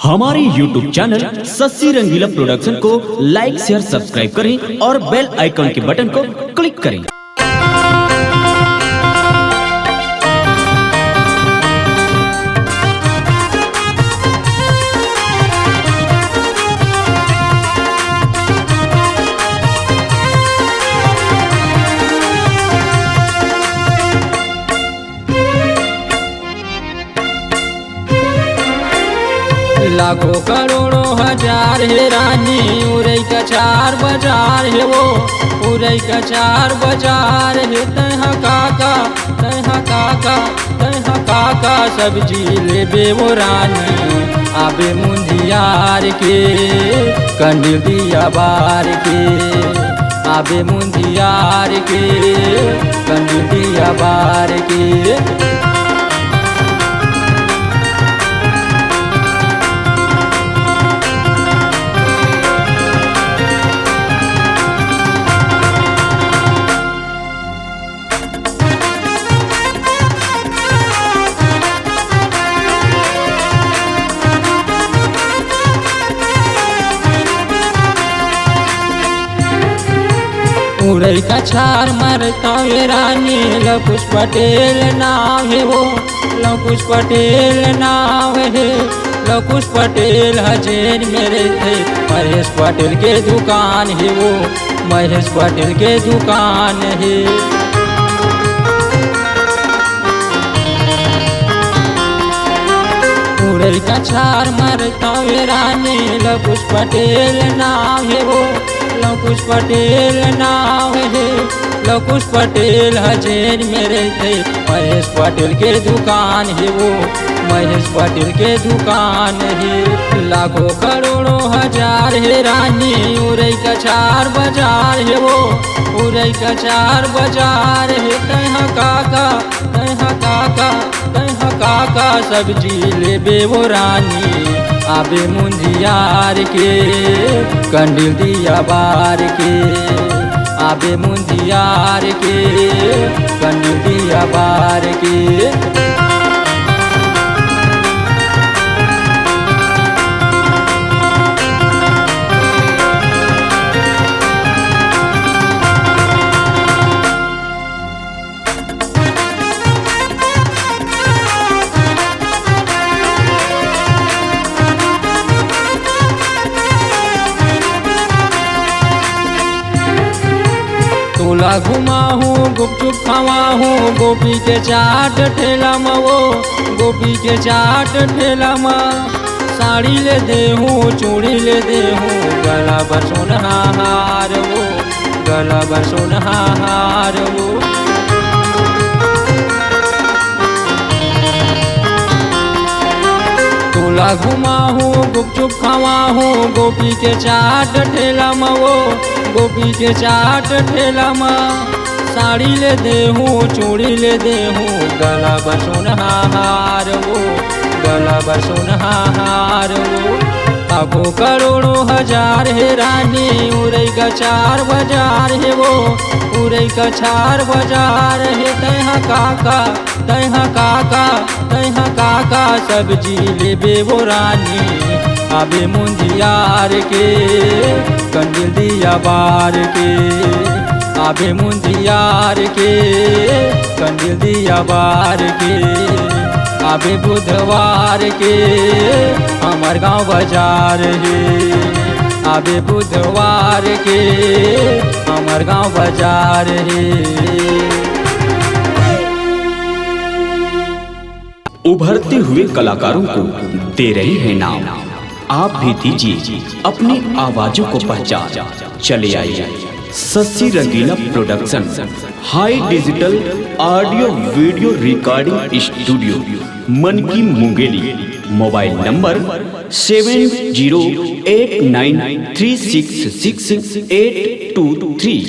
हमारे YouTube channel Shashi Rangila production को लाइक share subscribe करें और बेल आइकन के बटन को क्लिक करें। लाखों करोड़ों हजार है रानी उरई का चार बाजार है वो उरई का चार बाजार है तहा काका तहा काका तहा काका सब्जी ले वो रानी आबे मुंदियार के कंडिल दिया बार के आबे मुंदियार के कंडिल दिया बार के। उरई का छार मरता है रानी लकुश पटेल नाम है वो लकुश पटेल नाम है लकुश पटेल हजेर मेरे थे महेश पटेल के दुकान है वो महेश पटेल के दुकान है। उरई का छार मरता है रानी लकुश पटेल नाम है वो लकुश पटेल नाम है लकुश पटेल हजेर मेरे थे महेश पटेल के दुकान है वो महेश पटेल के दुकान है। लाखों करोड़ों हजार है रानी उरई का चार बाजार है वो उरई का चार बाजार है तहा काका तहा काका तहा काका सब्जी ले वो रानी आबे मुंदियार के कंडिल दिया बार के आबे मुंदियार के कंडिल दिया बार के। टोला घुमा हूँ गुपचुप खावा हूँ गोपी के चाट ठेला में वो गोपी के चाट ठेला में साड़ी ले दे हूँ चूड़ी ले दे हूँ गला पर सोनहार वो गला पर सोनहार वो। टोला घुमा हूँ गुपचुप खावा हूँ गोपी के चाट ठेला में वो गोपी के चाट ठेला में साड़ी ले दे हूँ चूड़ी ले दे हूँ गला पर सोनहार वो गला पर सोनहार वो। लाखों करोड़ों हजार है रानी उरई का चार बाजार है वो उरई का चार बाजार है तहा काका तहा काका तहा काका सब्जी ले वो रानी आबे मुंदियार के कंडिल दिया बार के आबे मुंदियार के कंडिल दिया बार के आबे बुधवार के हमार गांव बाजार है आबे बुधवार के हमार गांव बाजार है। उभरते हुए कलाकारों को दे रहे हैं नाम, आप भी दीजिए अपनी आवाजों को पहचान। चले आइए Sassi Rangila production high digital audio video recording studio Manki Mungeli. Mobile number 7089366823।